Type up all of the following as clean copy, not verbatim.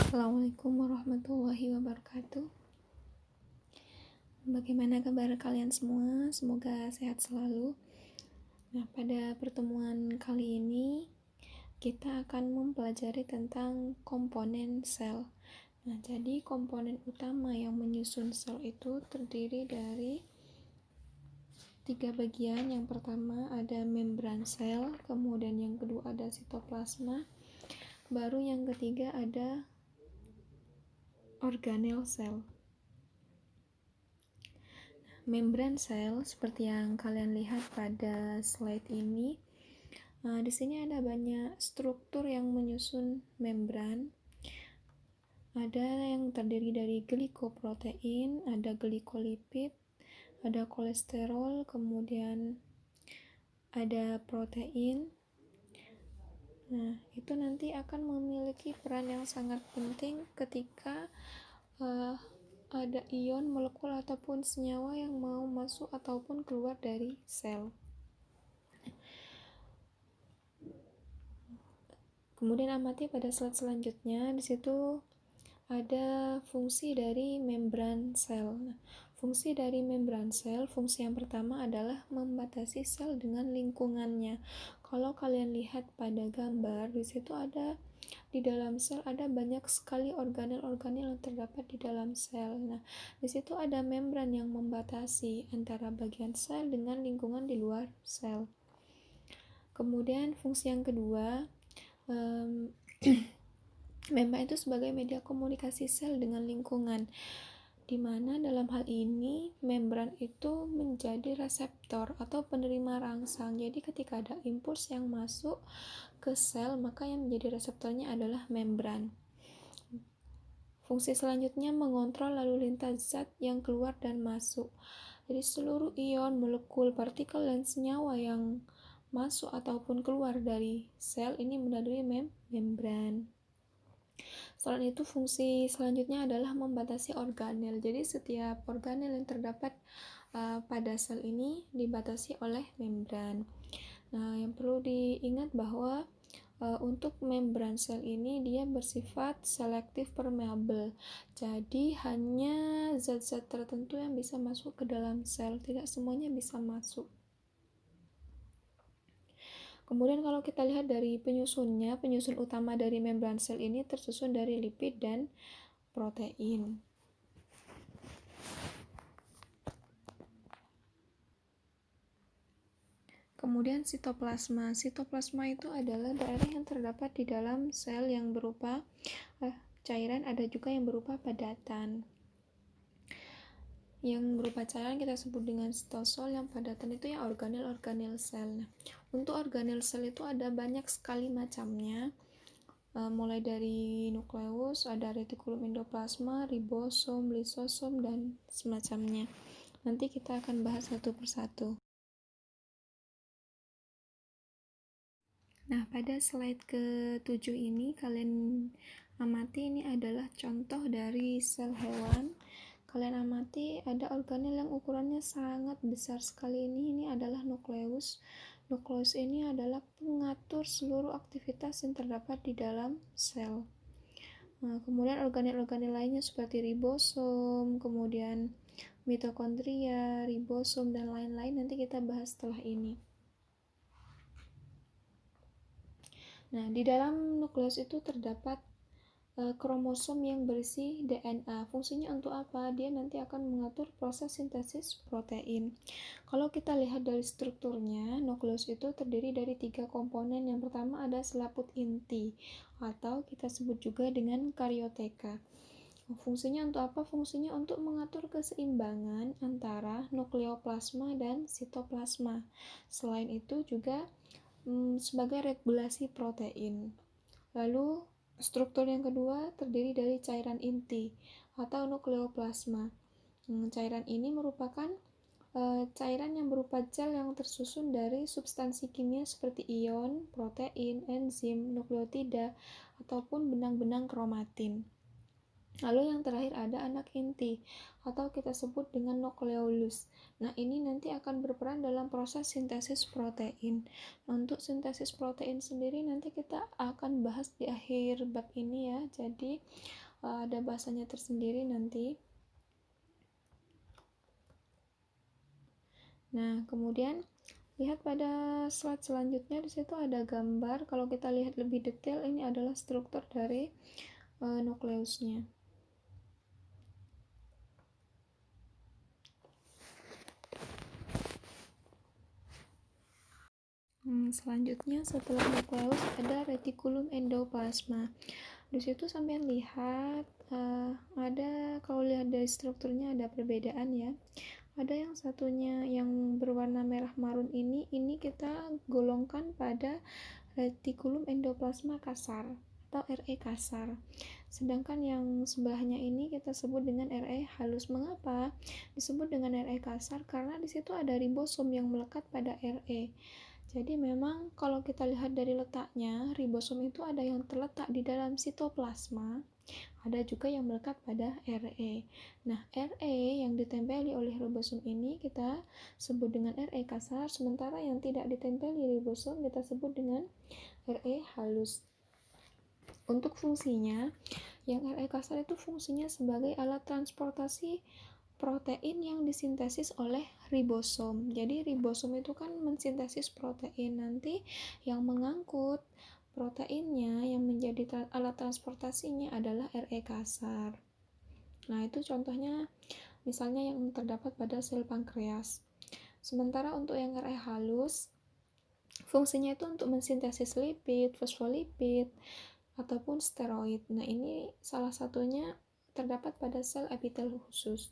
Assalamualaikum warahmatullahi wabarakatuh. Bagaimana kabar kalian semua? Semoga sehat selalu. Nah, pada pertemuan kali ini kita akan mempelajari tentang komponen sel. Nah, jadi komponen utama yang menyusun sel itu terdiri dari 3 bagian. Yang pertama ada membran sel, kemudian yang kedua ada sitoplasma, baru yang ketiga ada organel sel. Membran sel seperti yang kalian lihat pada slide ini. Di sini ada banyak struktur yang menyusun membran. Ada yang terdiri dari glikoprotein, ada glikolipid, ada kolesterol, kemudian ada protein. Nah, itu nanti akan memiliki peran yang sangat penting ketika ada ion, molekul, ataupun senyawa yang mau masuk ataupun keluar dari sel. Kemudian amati pada slide selanjutnya, di situ ada fungsi dari membran sel. Nah, fungsi dari membran sel, fungsi yang pertama adalah membatasi sel dengan lingkungannya. Kalau kalian lihat pada gambar, di situ ada di dalam sel ada banyak sekali organel-organel yang terdapat di dalam sel. Nah, di situ ada membran yang membatasi antara bagian sel dengan lingkungan di luar sel. Kemudian fungsi yang kedua, membran itu sebagai media komunikasi sel dengan lingkungan, di mana dalam hal ini membran itu menjadi reseptor atau penerima rangsang. Jadi ketika ada impuls yang masuk ke sel, maka yang menjadi reseptornya adalah membran. Fungsi selanjutnya mengontrol lalu lintas zat yang keluar dan masuk. Jadi seluruh ion, molekul, partikel, dan senyawa yang masuk ataupun keluar dari sel ini melalui membran. Selain itu, fungsi selanjutnya adalah membatasi organel. Jadi setiap organel yang terdapat pada sel ini dibatasi oleh membran. Nah, yang perlu diingat bahwa untuk membran sel ini dia bersifat selektif permeabel. Jadi hanya zat-zat tertentu yang bisa masuk ke dalam sel, tidak semuanya bisa masuk. Kemudian kalau kita lihat dari penyusunnya, penyusun utama dari membran sel ini tersusun dari lipid dan protein. Kemudian sitoplasma. Sitoplasma itu adalah daerah yang terdapat di dalam sel yang berupa cairan, ada juga yang berupa padatan. Yang berupa cairan kita sebut dengan sitosol, yang padatan itu yang organel-organel sel. Nah, untuk organel sel itu ada banyak sekali macamnya, mulai dari nukleus, ada retikulum endoplasma, ribosom, lisosom, dan semacamnya. Nanti kita akan bahas satu persatu. Nah, pada slide ke-7 ini kalian amati, ini adalah contoh dari sel hewan. Kalian amati ada organel yang ukurannya sangat besar sekali ini adalah nukleus. Nukleus ini adalah pengatur seluruh aktivitas yang terdapat di dalam sel. Nah, kemudian organel-organel lainnya seperti ribosom, kemudian mitokondria, ribosom, dan lain-lain nanti kita bahas setelah ini. Nah, di dalam nukleus itu terdapat kromosom yang berisi DNA. Fungsinya untuk apa? Dia nanti akan mengatur proses sintesis protein. Kalau kita lihat dari strukturnya, nukleus itu terdiri dari 3 komponen. Yang pertama ada selaput inti, atau kita sebut juga dengan karioteka. Fungsinya untuk apa? Fungsinya untuk mengatur keseimbangan antara nukleoplasma dan sitoplasma. Selain itu juga sebagai regulasi protein. Lalu struktur yang kedua terdiri dari cairan inti atau nukleoplasma. Cairan ini merupakan cairan yang berupa gel yang tersusun dari substansi kimia seperti ion, protein, enzim, nukleotida, ataupun benang-benang kromatin. Lalu yang terakhir ada anak inti atau kita sebut dengan nukleolus. Nah, ini nanti akan berperan dalam proses sintesis protein. Untuk sintesis protein sendiri nanti kita akan bahas di akhir bab ini ya. Jadi ada bahasanya tersendiri nanti. Nah, kemudian lihat pada slide selanjutnya, di situ ada gambar. Kalau kita lihat lebih detail, ini adalah struktur dari nukleusnya. Selanjutnya setelah nukleus ada retikulum endoplasma. Di situ sampean lihat ada, kalau lihat dari strukturnya ada perbedaan ya. Ada yang satunya yang berwarna merah marun ini kita golongkan pada retikulum endoplasma kasar atau RE kasar. Sedangkan yang sebelahnya ini kita sebut dengan RE halus. Mengapa disebut dengan RE kasar? Karena di situ ada ribosom yang melekat pada RE. Jadi memang kalau kita lihat dari letaknya, ribosom itu ada yang terletak di dalam sitoplasma, ada juga yang melekat pada RE. Nah, RE yang ditempeli oleh ribosom ini kita sebut dengan RE kasar, sementara yang tidak ditempeli ribosom kita sebut dengan RE halus. Untuk fungsinya, yang RE kasar itu fungsinya sebagai alat transportasi protein yang disintesis oleh ribosom. Jadi ribosom itu kan mensintesis protein, nanti yang mengangkut proteinnya yang menjadi alat transportasinya adalah RE kasar. Nah, itu contohnya misalnya yang terdapat pada sel pankreas. Sementara untuk yang RE halus, fungsinya itu untuk mensintesis lipid, fosfolipid, ataupun steroid. Nah, ini salah satunya terdapat pada sel epitel khusus.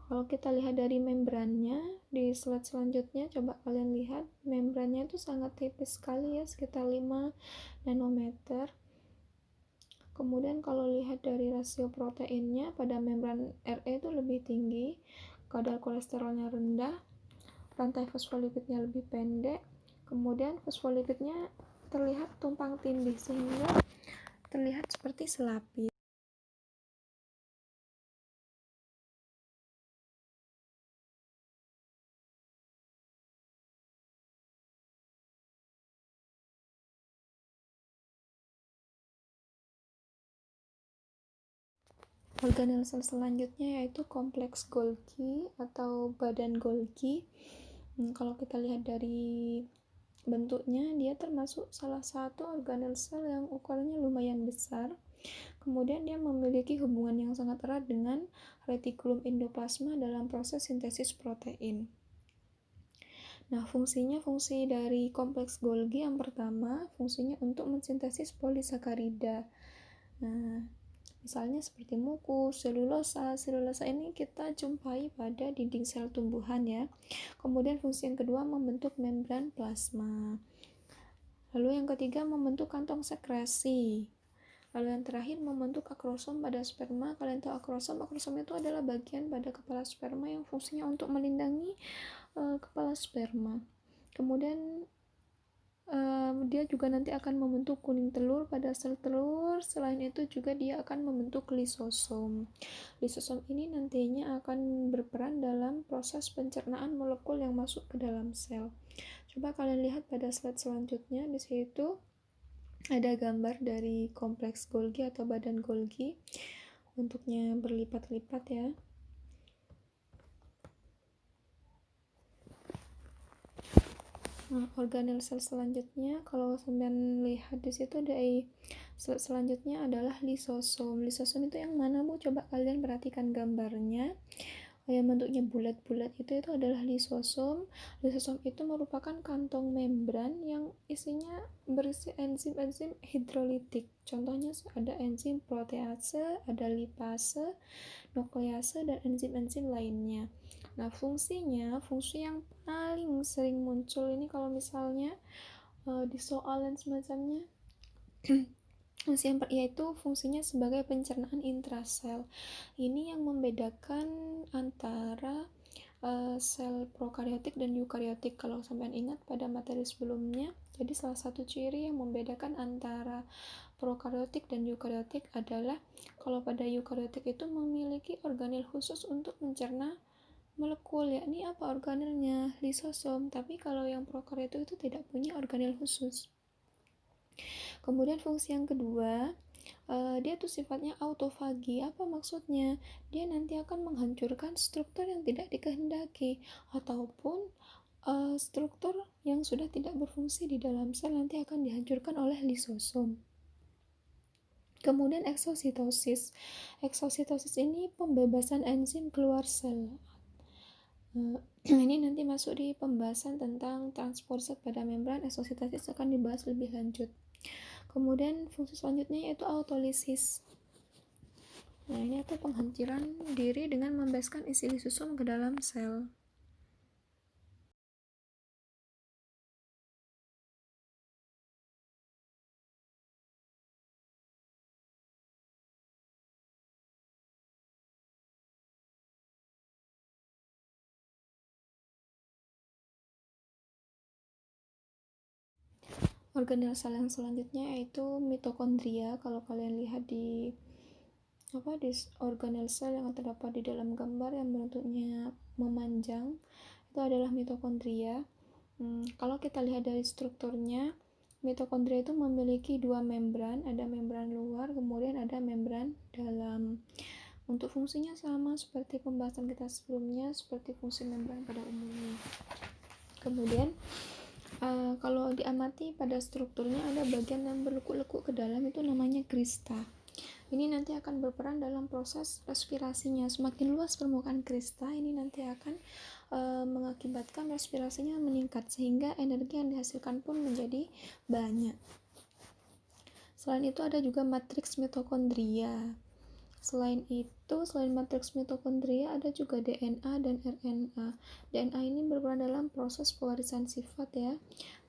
Kalau kita lihat dari membrannya di slide selanjutnya, coba kalian lihat membrannya itu sangat tipis sekali ya, sekitar 5 nanometer. Kemudian kalau lihat dari rasio proteinnya pada membran RE itu lebih tinggi, kadar kolesterolnya rendah, rantai fosfolipidnya lebih pendek, kemudian fosfolipidnya terlihat tumpang tindih sehingga terlihat seperti selapis. Organel sel selanjutnya yaitu kompleks Golgi atau badan Golgi. Kalau kita lihat dari bentuknya, dia termasuk salah satu organel sel yang ukurannya lumayan besar. Kemudian dia memiliki hubungan yang sangat erat dengan retikulum endoplasma dalam proses sintesis protein. Nah, fungsi dari kompleks Golgi yang pertama, fungsinya untuk mensintesis polisakarida. Nah, misalnya seperti mukus, selulosa. Selulosa ini kita jumpai pada dinding sel tumbuhan ya. Kemudian fungsi yang kedua membentuk membran plasma. Lalu yang ketiga membentuk kantong sekresi. Lalu yang terakhir membentuk akrosom pada sperma. Kalian tahu akrosom? Akrosom itu adalah bagian pada kepala sperma yang fungsinya untuk melindungi kepala sperma. Kemudian dia juga nanti akan membentuk kuning telur pada sel telur. Selain itu juga dia akan membentuk lisosom. Lisosom ini nantinya akan berperan dalam proses pencernaan molekul yang masuk ke dalam sel. Coba kalian lihat pada slide selanjutnya, di situ ada gambar dari kompleks Golgi atau badan Golgi. Bentuknya berlipat-lipat ya. Nah, organel sel selanjutnya, kalau kalian lihat di situ dari selanjutnya adalah lisosom. Lisosom itu yang mana, Bu? Coba kalian perhatikan gambarnya. Yang bentuknya bulat-bulat itu adalah lisosom. Lisosom itu merupakan kantong membran yang isinya berisi enzim-enzim hidrolitik. Contohnya ada enzim protease, ada lipase, nuklease, dan enzim-enzim lainnya. Nah, fungsi yang paling sering muncul ini kalau misalnya di soalan semacamnya yaitu fungsinya sebagai pencernaan intrasel. Ini yang membedakan antara sel prokariotik dan eukariotik. Kalau sampean ingat pada materi sebelumnya, jadi salah satu ciri yang membedakan antara prokariotik dan eukariotik adalah kalau pada eukariotik itu memiliki organel khusus untuk mencerna molekul, yakni apa organelnya? Lisosom. Tapi kalau yang prokaryotik itu tidak punya organel khusus. Kemudian fungsi yang kedua, dia tuh sifatnya autofagi. Apa maksudnya? Dia nanti akan menghancurkan struktur yang tidak dikehendaki ataupun struktur yang sudah tidak berfungsi di dalam sel nanti akan dihancurkan oleh lisosom. Kemudian eksositosis. Eksositosis ini pembebasan enzim keluar sel. Ini nanti masuk di pembahasan tentang transport pada membran. Eksositosis akan dibahas lebih lanjut. Kemudian fungsi selanjutnya yaitu autolisis. Nah, ini itu penghancuran diri dengan membebaskan isi lisosom ke dalam sel. Organel sel yang selanjutnya yaitu mitokondria. Kalau kalian lihat di organel sel yang terdapat di dalam gambar yang bentuknya memanjang, itu adalah mitokondria. Kalau kita lihat dari strukturnya, mitokondria itu memiliki dua membran, ada membran luar, kemudian ada membran dalam. Untuk fungsinya sama seperti pembahasan kita sebelumnya, seperti fungsi membran pada umumnya. Kemudian kalau diamati pada strukturnya ada bagian yang berlekuk-lekuk ke dalam, itu namanya krista. Ini nanti akan berperan dalam proses respirasinya. Semakin luas permukaan krista, ini nanti akan mengakibatkan respirasinya meningkat sehingga energi yang dihasilkan pun menjadi banyak. Selain itu ada juga matriks mitokondria. Selain matriks mitokondria ada juga DNA dan RNA. DNA ini berperan dalam proses pewarisan sifat ya.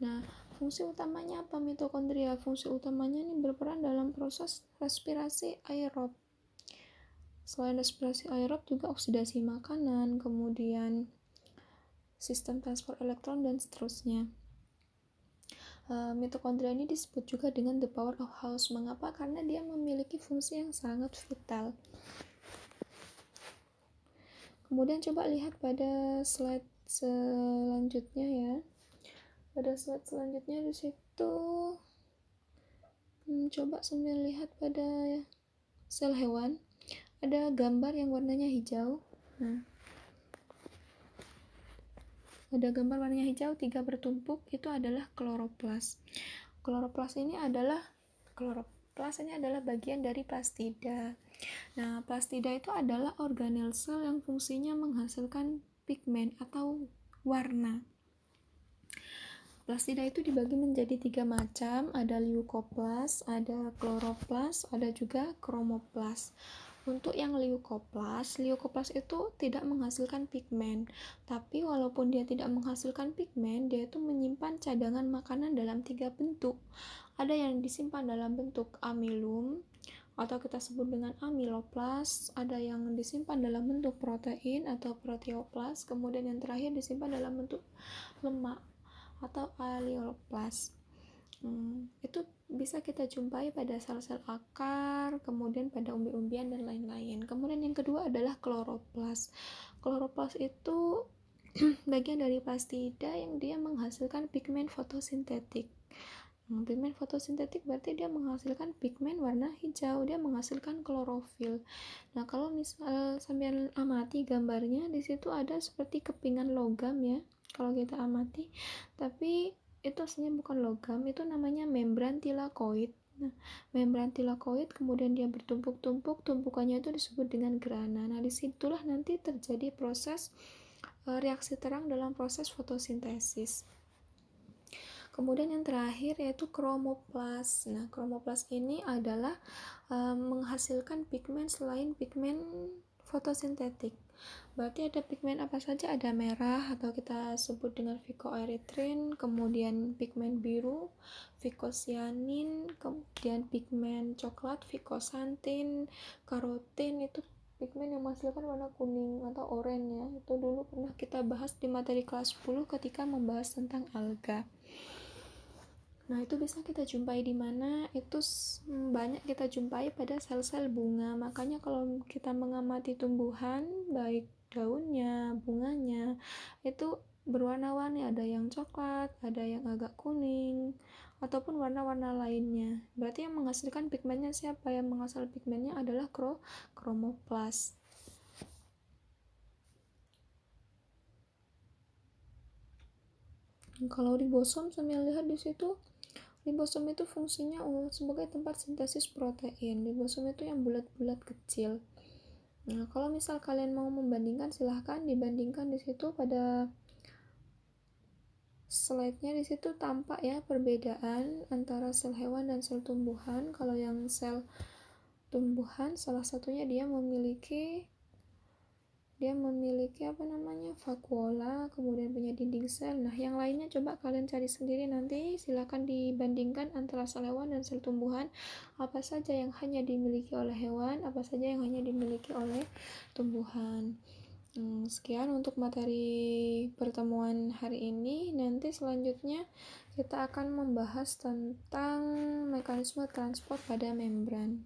Nah, fungsi utamanya apa mitokondria? Fungsi utamanya ini berperan dalam proses respirasi aerob. Selain respirasi aerob juga oksidasi makanan, kemudian sistem transport elektron dan seterusnya. Mitokondria ini disebut juga dengan the power of house. Mengapa? Karena dia memiliki fungsi yang sangat vital. Kemudian coba lihat pada slide selanjutnya ya. Pada slide selanjutnya di situ coba sambil lihat pada sel hewan ada gambar yang warnanya hijau. Nah, ada gambar warnanya hijau 3 bertumpuk, itu adalah kloroplas. Kloroplas ini adalah bagian dari plastida. Nah, plastida itu adalah organel sel yang fungsinya menghasilkan pigmen atau warna. Plastida itu dibagi menjadi 3 macam, ada leukoplas, ada kloroplas, ada juga kromoplas. Untuk yang leukoplas itu tidak menghasilkan pigmen, tapi walaupun dia tidak menghasilkan pigmen, dia itu menyimpan cadangan makanan dalam 3 bentuk. Ada yang disimpan dalam bentuk amilum, atau kita sebut dengan amiloplas, ada yang disimpan dalam bentuk protein atau proteoplas, kemudian yang terakhir disimpan dalam bentuk lemak atau alveoloplas. Itu bisa kita jumpai pada sel-sel akar, kemudian pada umbi-umbian dan lain-lain. Kemudian yang kedua adalah kloroplas. Kloroplas itu bagian dari plastida yang dia menghasilkan pigmen fotosintetik. Pigmen fotosintetik berarti dia menghasilkan pigmen warna hijau, dia menghasilkan klorofil. Nah, kalau misal sambil amati gambarnya, di situ ada seperti kepingan logam ya, kalau kita amati, tapi itu aslinya bukan logam, itu namanya membran tilakoid. Nah, membran tilakoid kemudian dia bertumpuk-tumpuk, tumpukannya itu disebut dengan grana. Nah, disitulah nanti terjadi proses reaksi terang dalam proses fotosintesis. Kemudian yang terakhir yaitu kromoplas. Nah, kromoplas ini adalah menghasilkan pigmen selain pigmen fotosintetik. Berarti ada pigmen apa saja? Ada merah atau kita sebut dengan phycoerythrin, kemudian pigmen biru, phycocyanin, kemudian pigmen coklat, phycosanthin, karotin, itu pigmen yang menghasilkan warna kuning atau oranye ya. Itu dulu pernah kita bahas di materi kelas 10 ketika membahas tentang alga. Nah, itu bisa kita jumpai di mana? Itu banyak kita jumpai pada sel-sel bunga. Makanya kalau kita mengamati tumbuhan, baik daunnya, bunganya, itu berwarna-warni, ada yang coklat, ada yang agak kuning, ataupun warna-warna lainnya. Berarti yang menghasilkan pigmennya siapa? Yang menghasilkan pigmennya adalah kromoplas. Kalau ribosom, saya lihat di situ, ribosom itu fungsinya sebagai tempat sintesis protein. Ribosom itu yang bulat-bulat kecil. Nah, kalau misal kalian mau membandingkan, silahkan dibandingkan di situ pada slide-nya. Di situ tampak ya perbedaan antara sel hewan dan sel tumbuhan. Kalau yang sel tumbuhan, salah satunya dia memiliki vakuola, kemudian punya dinding sel. Nah, yang lainnya coba kalian cari sendiri nanti, silakan dibandingkan antara sel hewan dan sel tumbuhan, apa saja yang hanya dimiliki oleh hewan, apa saja yang hanya dimiliki oleh tumbuhan. Sekian untuk materi pertemuan hari ini. Nanti selanjutnya kita akan membahas tentang mekanisme transport pada membran.